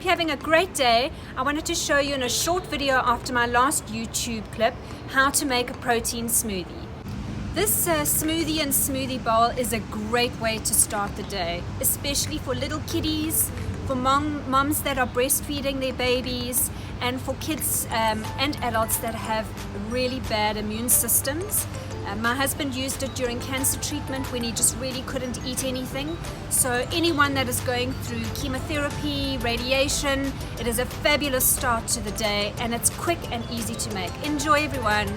hope you're having a great day. I wanted to show you in a short video after my last YouTube clip how to make a protein smoothie. This smoothie and smoothie bowl is a great way to start the day, especially for little kiddies, for moms that are breastfeeding their babies, and for kids and adults that have really bad immune systems. My husband used it during cancer treatment when he just really couldn't eat anything. So anyone that is going through chemotherapy, radiation, it is a fabulous start to the day, and it's quick and easy to make. Enjoy, everyone.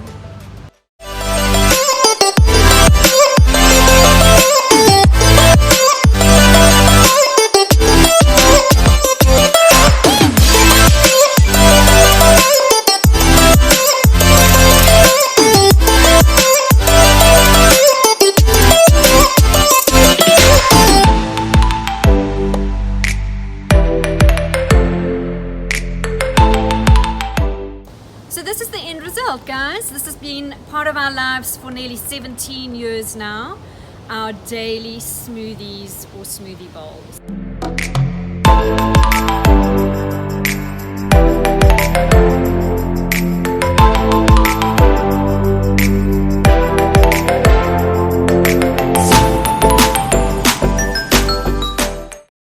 This is the end result, guys. This has been part of our lives for nearly 17 years now. Our daily smoothies or smoothie bowls.